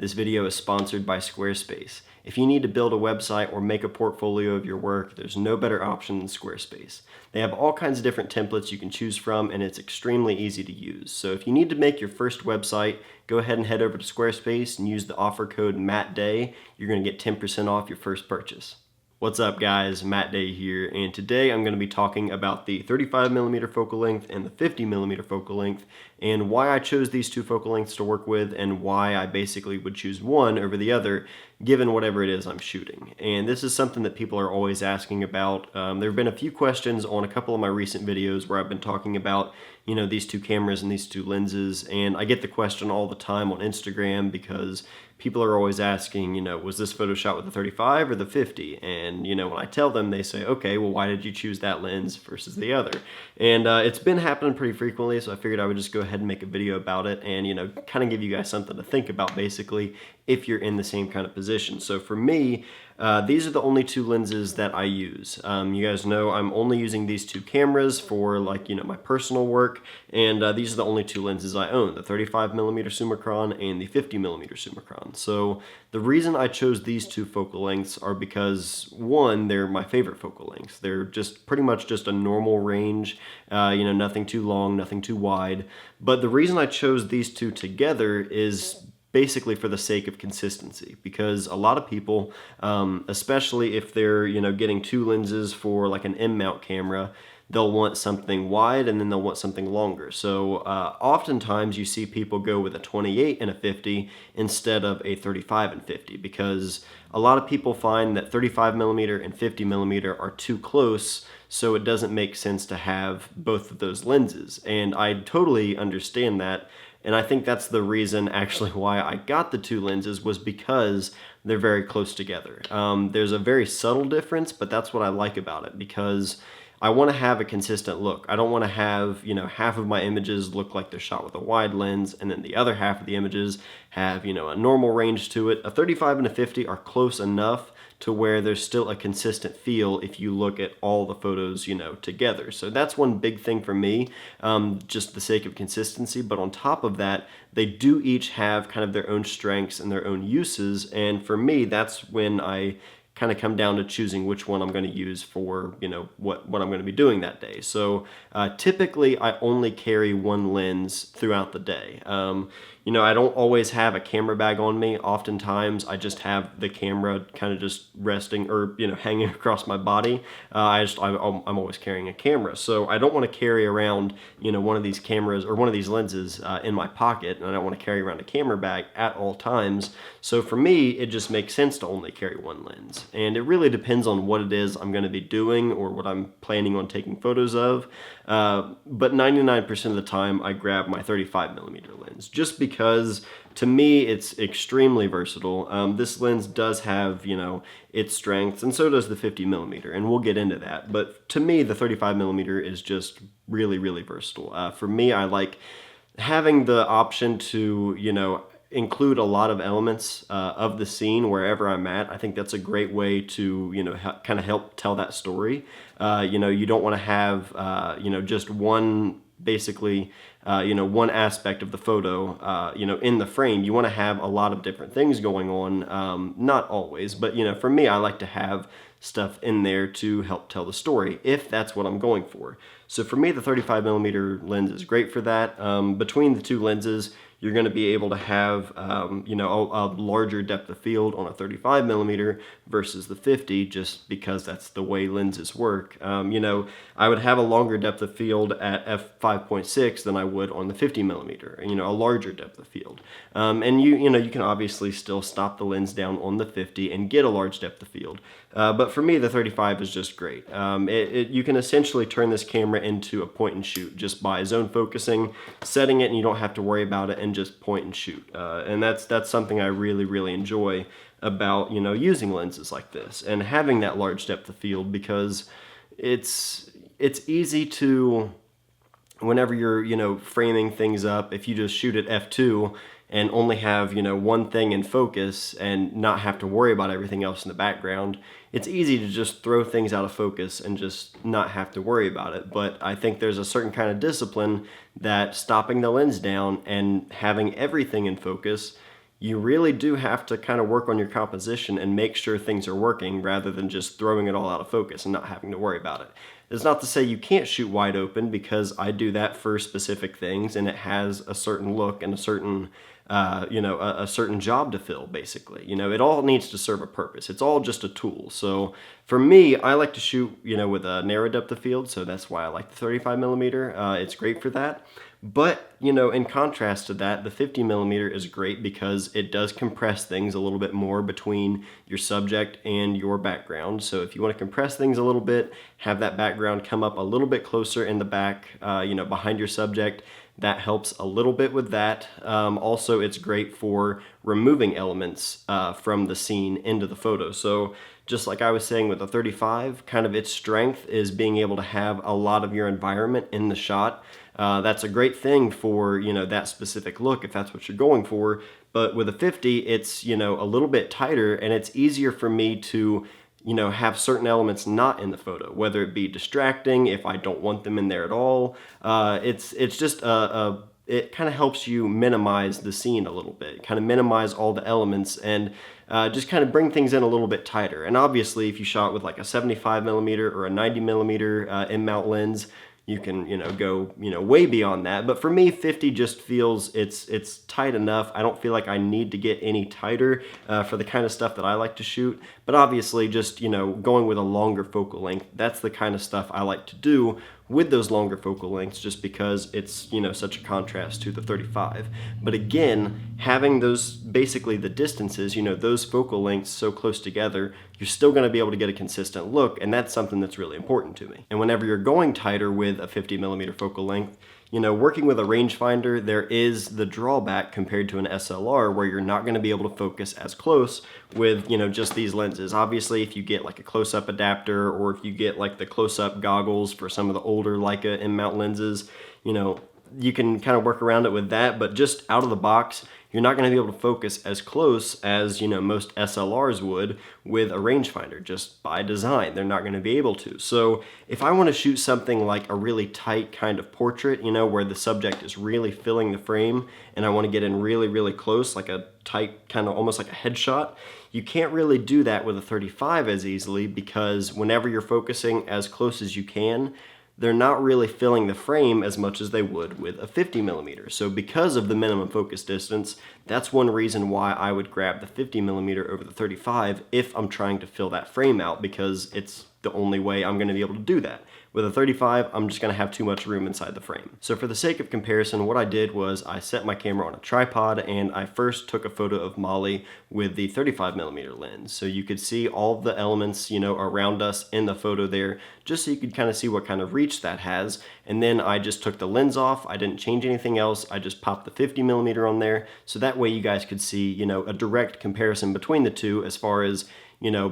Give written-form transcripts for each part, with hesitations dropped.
This video is sponsored by Squarespace. If you need to build a website or make a portfolio of your work, there's no better option than Squarespace. They have all kinds of different templates you can choose from, and it's extremely easy to use. So if you need to make your first website, go ahead and head over to Squarespace and use the offer code MattDay. You're going to get 10% off your first purchase. What's up guys, Matt Day here, and today I'm going to be talking about the 35mm focal length and the 50mm focal length and why I chose these two focal lengths to work with and why I basically would choose one over the other given whatever it is I'm shooting. And this is something that people are always asking about. There have been a few questions on a couple of my recent videos where I've been talking about these two cameras and these two lenses, and I get the question all the time on Instagram because people are always asking, was this photo shot with the 35 or the 50? And, when I tell them, they say, okay, well, why did you choose that lens versus the other? And it's been happening pretty frequently, so I figured I would just go ahead and make a video about it and, kind of give you guys something to think about, basically, if you're in the same kind of position. So for me, these are the only two lenses that I use. You guys know I'm only using these two cameras for my personal work, and these are the only two lenses I own, the 35mm Summicron and the 50mm Summicron. So the reason I chose these two focal lengths are because, one, they're my favorite focal lengths. They're just pretty much just a normal range, nothing too long, nothing too wide. But the reason I chose these two together is basically for the sake of consistency, because a lot of people, especially if they're getting two lenses for like an M-mount camera, they'll want something wide and then they'll want something longer. So oftentimes you see people go with a 28 and a 50 instead of a 35 and 50, because a lot of people find that 35mm and 50mm are too close, so it doesn't make sense to have both of those lenses. And I totally understand that. And I think that's the reason actually why I got the two lenses, was because they're very close together. There's a very subtle difference, but that's what I like about it, because I want to have a consistent look. I don't want to have, half of my images look like they're shot with a wide lens, and then the other half of the images have, a normal range to it. A 35 and a 50 are close enough to where there's still a consistent feel if you look at all the photos, together. So that's one big thing for me, just the sake of consistency. But on top of that, they do each have kind of their own strengths and their own uses. And for me, that's when I kind of come down to choosing which one I'm going to use for, what I'm going to be doing that day. So typically I only carry one lens throughout the day. I don't always have a camera bag on me. Oftentimes I just have the camera kind of just resting or, hanging across my body. I'm always carrying a camera. So I don't want to carry around, one of these cameras or one of these lenses in my pocket, and I don't want to carry around a camera bag at all times. So for me, it just makes sense to only carry one lens. And it really depends on what it is I'm going to be doing or what I'm planning on taking photos of. But 99% of the time I grab my 35mm lens, just because to me it's extremely versatile. This lens does have, its strengths, and so does the 50mm, and we'll get into that. But to me, the 35mm is just really, really versatile. For me, I like having the option to, include a lot of elements of the scene wherever I'm at. I think that's a great way to, kind of help tell that story. You don't want to have, just one, basically, one aspect of the photo, in the frame. You want to have a lot of different things going on, not always, but, for me, I like to have stuff in there to help tell the story, if that's what I'm going for. So for me, the 35mm lens is great for that. Between the two lenses, you're going to be able to have, a larger depth of field on a 35mm versus the 50, just because that's the way lenses work. I would have a longer depth of field at f5.6 than I would on the 50mm, a larger depth of field. And you can obviously still stop the lens down on the 50 and get a large depth of field. But for me, the 35 is just great. You can essentially turn this camera into a point and shoot just by zone focusing, setting it, and you don't have to worry about it, and just point and shoot. And that's something I really, really enjoy about, using lenses like this and having that large depth of field, because it's easy to, whenever you're, framing things up, if you just shoot at f2 and only have, one thing in focus and not have to worry about everything else in the background, it's easy to just throw things out of focus and just not have to worry about it. But I think there's a certain kind of discipline that stopping the lens down and having everything in focus you really do have to kind of work on your composition and make sure things are working rather than just throwing it all out of focus and not having to worry about it. It's not to say you can't shoot wide open, because I do that for specific things and it has a certain look and a certain a certain job to fill, basically. It all needs to serve a purpose. It's all just a tool. So for me, I like to shoot, with a narrow depth of field. So that's why I like the 35 millimeter. It's great for that. But, in contrast to that, the 50 millimeter is great because it does compress things a little bit more between your subject and your background. So if you want to compress things a little bit, have that background come up a little bit closer in the back, behind your subject, that helps a little bit with that. Also, it's great for removing elements from the scene into the photo. So just like I was saying with the 35, kind of its strength is being able to have a lot of your environment in the shot. That's a great thing for, that specific look if that's what you're going for. But with a 50, it's, a little bit tighter, and it's easier for me to, have certain elements not in the photo, whether it be distracting, if I don't want them in there at all. It's just it kind of helps you minimize the scene a little bit, kind of minimize all the elements, and just kind of bring things in a little bit tighter. And obviously, if you shot with like a 75 millimeter or a 90 millimeter in-mount lens, you can, go, way beyond that. But for me, 50 just feels it's tight enough. I don't feel like I need to get any tighter for the kind of stuff that I like to shoot. But obviously, just, going with a longer focal length, that's the kind of stuff I like to do with those longer focal lengths, just because it's, such a contrast to the 35. But again, having those, basically the distances, those focal lengths so close together, you're still going to be able to get a consistent look, and that's something that's really important to me. And whenever you're going tighter with a 50 millimeter focal length, working with a rangefinder, there is the drawback compared to an SLR where you're not going to be able to focus as close with, just these lenses. Obviously, if you get like a close-up adapter, or if you get like the close-up goggles for some of the older Leica in-mount lenses, you can kind of work around it with that. But just out of the box, you're not going to be able to focus as close as, most SLRs would with a rangefinder. Just by design, they're not going to be able to. So if I want to shoot something like a really tight kind of portrait, where the subject is really filling the frame, and I want to get in really, really close, like a tight, kind of almost like a headshot, you can't really do that with a 35 as easily, because whenever you're focusing as close as you can, they're not really filling the frame as much as they would with a 50 millimeter. So because of the minimum focus distance, that's one reason why I would grab the 50 millimeter over the 35 if I'm trying to fill that frame out, because it's the only way I'm going to be able to do that. With a 35, I'm just going to have too much room inside the frame. So for the sake of comparison, what I did was I set my camera on a tripod, and I first took a photo of Molly with the 35 millimeter lens. So you could see all the elements, around us in the photo there, just so you could kind of see what kind of reach that has. And then I just took the lens off. I didn't change anything else. I just popped the 50 millimeter on there. So that way you guys could see, a direct comparison between the two as far as,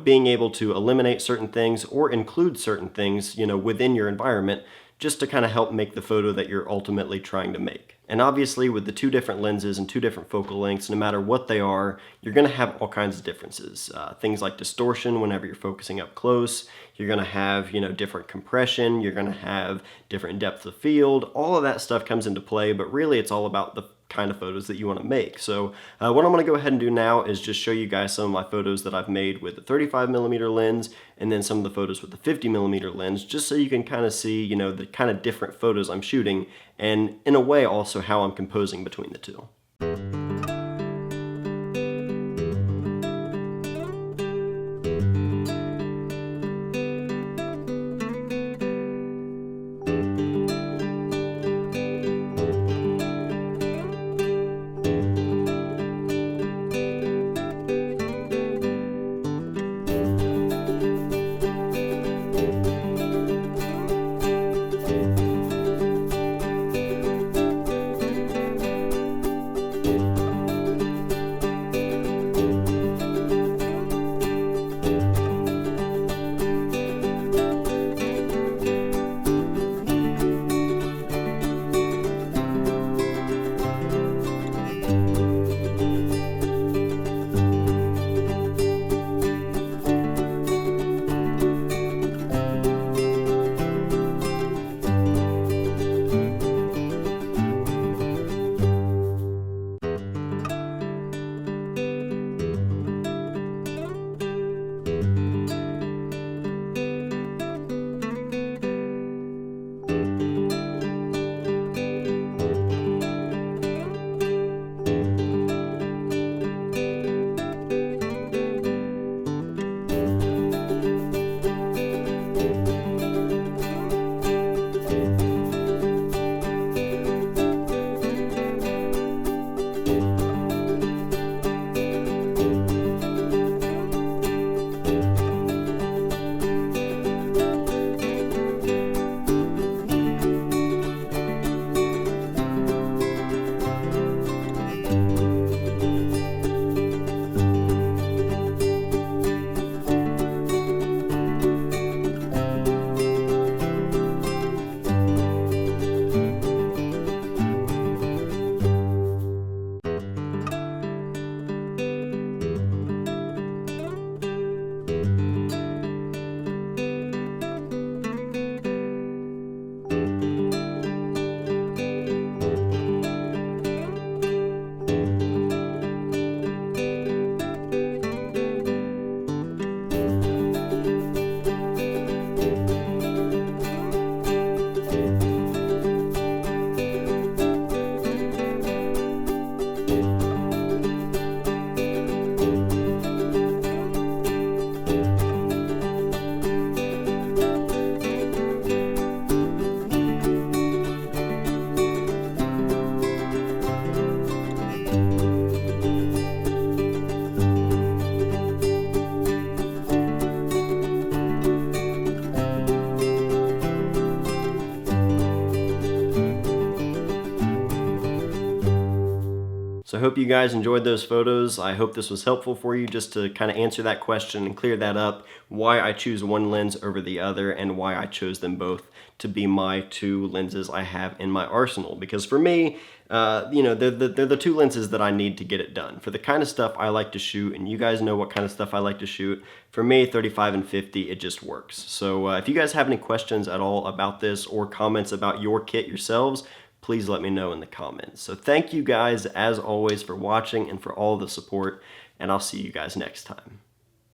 being able to eliminate certain things or include certain things, within your environment, just to kind of help make the photo that you're ultimately trying to make. And obviously, with the two different lenses and two different focal lengths, no matter what they are, you're going to have all kinds of differences. Things like distortion whenever you're focusing up close. You're going to have, different compression. You're going to have different depth of field. All of that stuff comes into play, but really it's all about the kind of photos that you want to make. So what I'm going to go ahead and do now is just show you guys some of my photos that I've made with the 35 millimeter lens, and then some of the photos with the 50 millimeter lens, just so you can kind of see, the kind of different photos I'm shooting, and in a way also how I'm composing between the two. So I hope you guys enjoyed those photos. I hope this was helpful for you just to kind of answer that question and clear that up, why I choose one lens over the other and why I chose them both to be my two lenses I have in my arsenal. Because for me, they're the two lenses that I need to get it done. For the kind of stuff I like to shoot, and you guys know what kind of stuff I like to shoot, for me, 35 and 50, it just works. So if you guys have any questions at all about this or comments about your kit yourselves, please let me know in the comments. So thank you guys, as always, for watching and for all the support, and I'll see you guys next time.